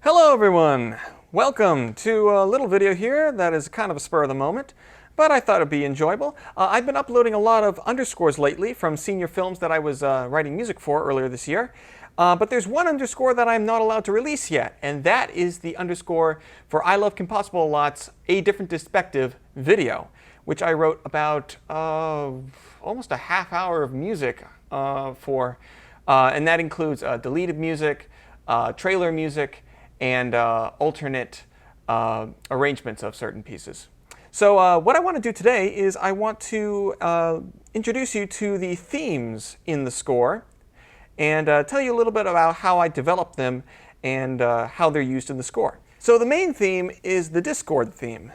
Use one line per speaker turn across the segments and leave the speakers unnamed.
Hello everyone! Welcome to a little video here that is kind of a spur of the moment, but I thought it'd be enjoyable. I've been uploading a lot of underscores lately from senior films that I was writing music for earlier this year. But there's one underscore that I'm not allowed to release yet, and that is the underscore for ILoveKimPossibleAlot's A Different Dispective video, which I wrote about almost a half hour of music for, and that includes deleted music, trailer music, and alternate arrangements of certain pieces. So what I want to do today is I want to introduce you to the themes in the score and tell you a little bit about how I developed them and how they're used in the score. So the main theme is the Discord theme.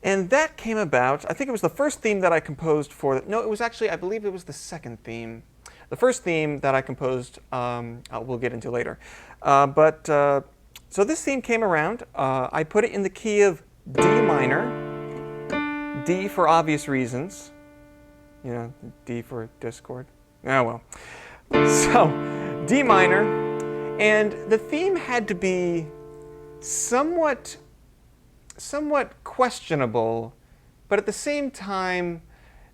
And that came about, I think it was the first theme that I composed for, no, it was actually, I believe it was the second theme. The first theme that I composed, we'll get into later. So this theme came around. I put it in the key of D minor, D for obvious reasons. You know, D for Discord. Oh well. So, D minor, and the theme had to be somewhat questionable, but at the same time,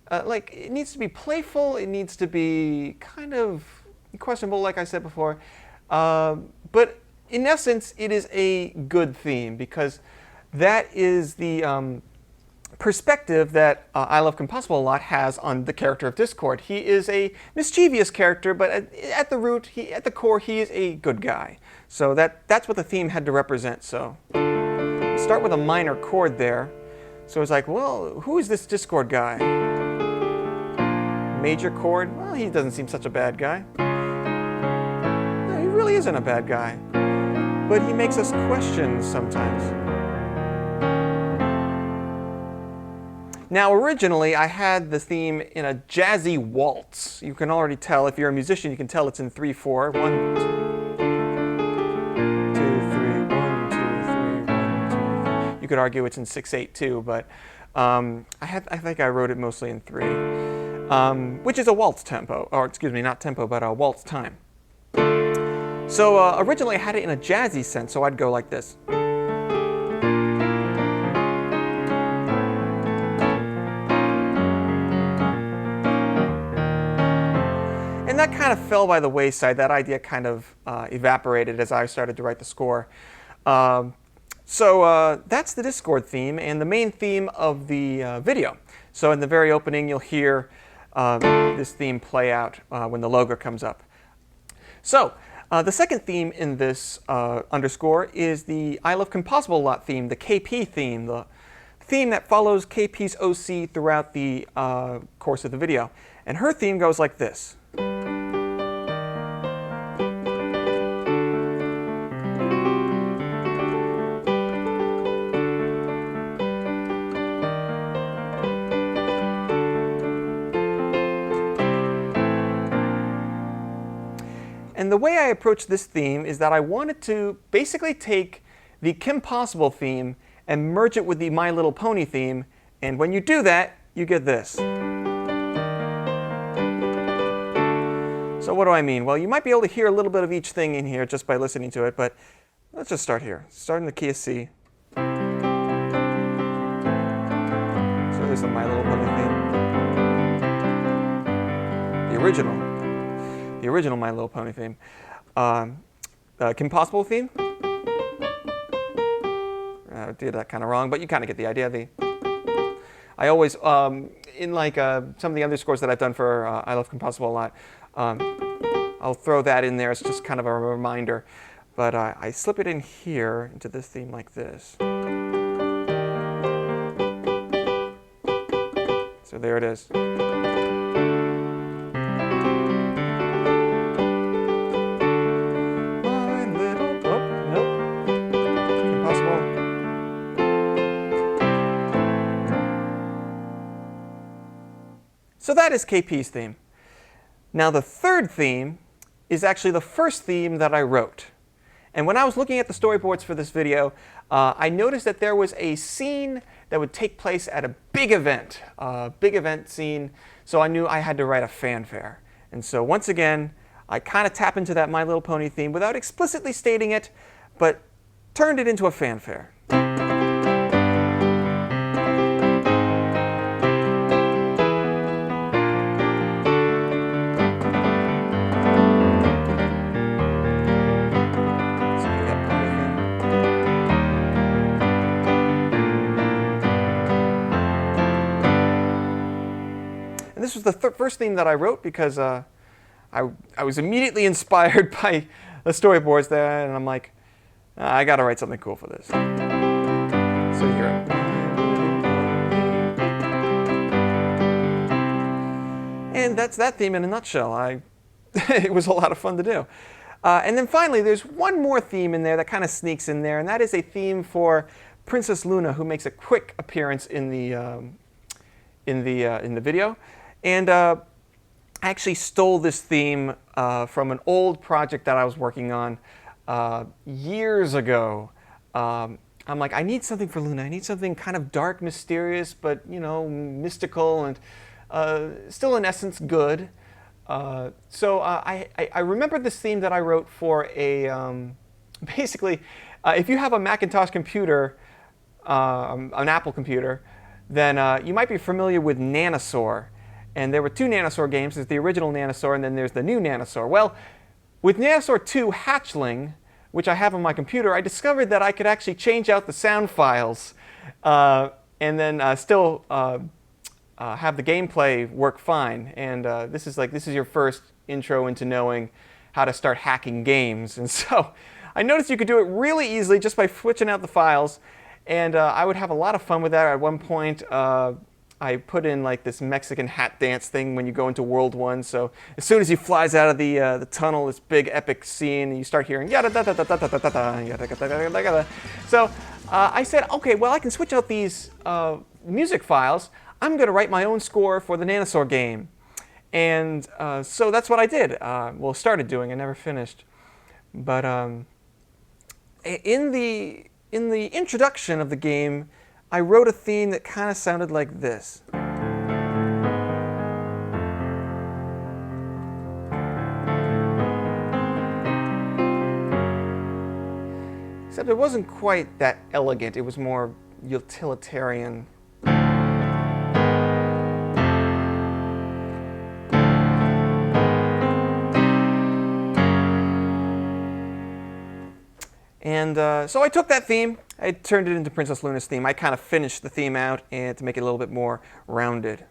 like, it needs to be playful, it needs to be kind of questionable, like I said before, but in essence, it is a good theme, because that is the perspective that ILoveKimPossibleAlot has on the character of Discord. He is a mischievous character, but at the root, at the core, he is a good guy. So that's what the theme had to represent. So start with a minor chord there. So it's like, well, who is this Discord guy? Major chord? Well, he doesn't seem such a bad guy. No, he really isn't a bad guy. But he makes us question sometimes. Now, originally, I had the theme in a jazzy waltz. You can already tell, if you're a musician, you can tell it's in 3/4. 1, 2, 3, 1, 2, 3, 1, 2, 3. You could argue it's in 6/8 too, but I think I wrote it mostly in 3, which is a waltz tempo, or excuse me, not tempo, but a waltz time. So originally I had it in a jazzy sense, so I'd go like this. And that kind of fell by the wayside. That idea kind of evaporated as I started to write the score. So that's the Discord theme and the main theme of the video. So in the very opening, you'll hear this theme play out when the logo comes up. So the second theme in this underscore is the ILoveKimPossibleAlot theme, the KP theme, the theme that follows KP's OC throughout the course of the video. And her theme goes like this. And the way I approached this theme is that I wanted to basically take the Kim Possible theme and merge it with the My Little Pony theme, and when you do that, you get this. So what do I mean? Well, you might be able to hear a little bit of each thing in here just by listening to it, but let's just start here. Start in the key of C. So there's the My Little Pony theme. The original My Little Pony theme. Kim Possible theme. I did that kind of wrong, but you kind of get the idea. I always, in like some of the underscores that I've done for ILoveKimPossibleAlot, I'll throw that in there as just kind of a reminder. But I slip it in here into this theme like this. So there it is. So that is KP's theme. Now the third theme is actually the first theme that I wrote. And when I was looking at the storyboards for this video, I noticed that there was a scene that would take place at a big event scene, so I knew I had to write a fanfare. And so once again, I kind of tap into that My Little Pony theme without explicitly stating it, but turned it into a fanfare. And this was the first theme that I wrote because I was immediately inspired by the storyboards there, and I'm like, I got to write something cool for this. So here. And that's that theme in a nutshell. It was a lot of fun to do. And then finally, there's one more theme in there that kind of sneaks in there, and that is a theme for Princess Luna, who makes a quick appearance in the video. And I actually stole this theme from an old project that I was working on years ago. I'm like, I need something for Luna. I need something kind of dark, mysterious, but, you know, mystical and still in essence good. So I remember this theme that I wrote for a, basically, if you have a Macintosh computer, an Apple computer, then you might be familiar with Nanosaur. And there were two Nanosaur games. There's the original Nanosaur, and then there's the new Nanosaur. Well, with Nanosaur 2 Hatchling, which I have on my computer, I discovered that I could actually change out the sound files and then still have the gameplay work fine. And this is your first intro into knowing how to start hacking games. And so I noticed you could do it really easily just by switching out the files. And I would have a lot of fun with that. At one point, I put in like this Mexican hat dance thing when you go into World 1. So as soon as he flies out of the tunnel, this big epic scene, and you start hearing yada da da da da da da da yada da da da da. So I said, okay, well I can switch out these music files. I'm going to write my own score for the Nanosaur game, and so that's what I did. Well, started doing. I never finished, but in the introduction of the game, I wrote a theme that kind of sounded like this. Except it wasn't quite that elegant. It was more utilitarian. And so I took that theme, I turned it into Princess Luna's theme. I kind of finished the theme out and to make it a little bit more rounded.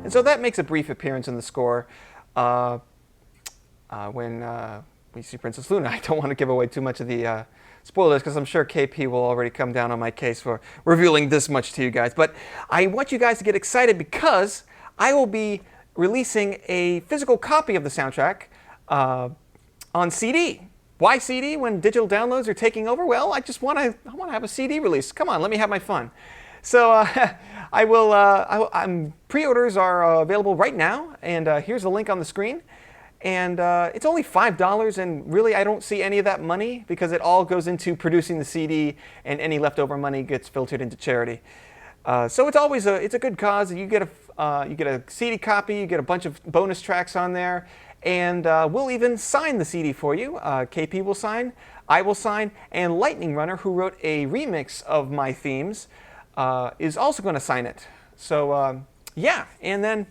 And so that makes a brief appearance in the score when we see Princess Luna. I don't want to give away too much of the spoilers because I'm sure KP will already come down on my case for revealing this much to you guys. But I want you guys to get excited because I will be releasing a physical copy of the soundtrack on CD. Why CD when digital downloads are taking over? Well, I want to have a CD release. Come on, let me have my fun. So pre-orders are available right now, and here's the link on the screen. And it's only $5, and really I don't see any of that money because it all goes into producing the CD, and any leftover money gets filtered into charity. So it's always it's a good cause. You get a CD copy, you get a bunch of bonus tracks on there, and we'll even sign the CD for you. KP will sign, I will sign, and Lightning Runner, who wrote a remix of my themes, is also going to sign it. So yeah, and then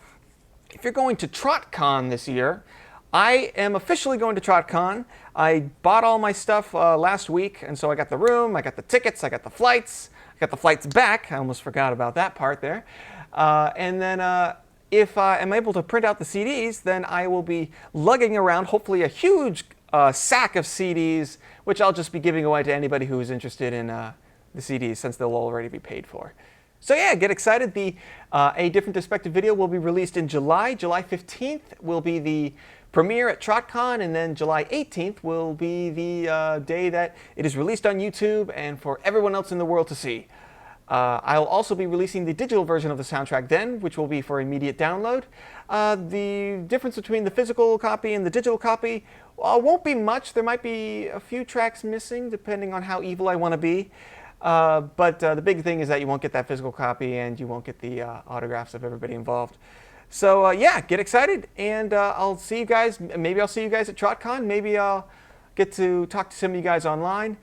if you're going to TrotCon this year, I am officially going to TrotCon. I bought all my stuff last week, and so I got the room, I got the tickets, I got the flights, I got the flights back. I almost forgot about that part there. And then if I am able to print out the CDs, then I will be lugging around hopefully a huge sack of CDs, which I'll just be giving away to anybody who is interested in the CDs since they'll already be paid for. So yeah, get excited. A Different Dispective video will be released in July. July 15th will be the premiere at TrotCon, and then July 18th will be the day that it is released on YouTube and for everyone else in the world to see. I'll also be releasing the digital version of the soundtrack then, which will be for immediate download. The difference between the physical copy and the digital copy won't be much. There might be a few tracks missing, depending on how evil I want to be. But the big thing is that you won't get that physical copy, and you won't get the autographs of everybody involved. So yeah, get excited, and I'll see you guys. Maybe I'll see you guys at TrotCon. Maybe I'll get to talk to some of you guys online.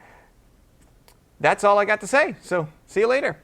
That's all I got to say. So see you later.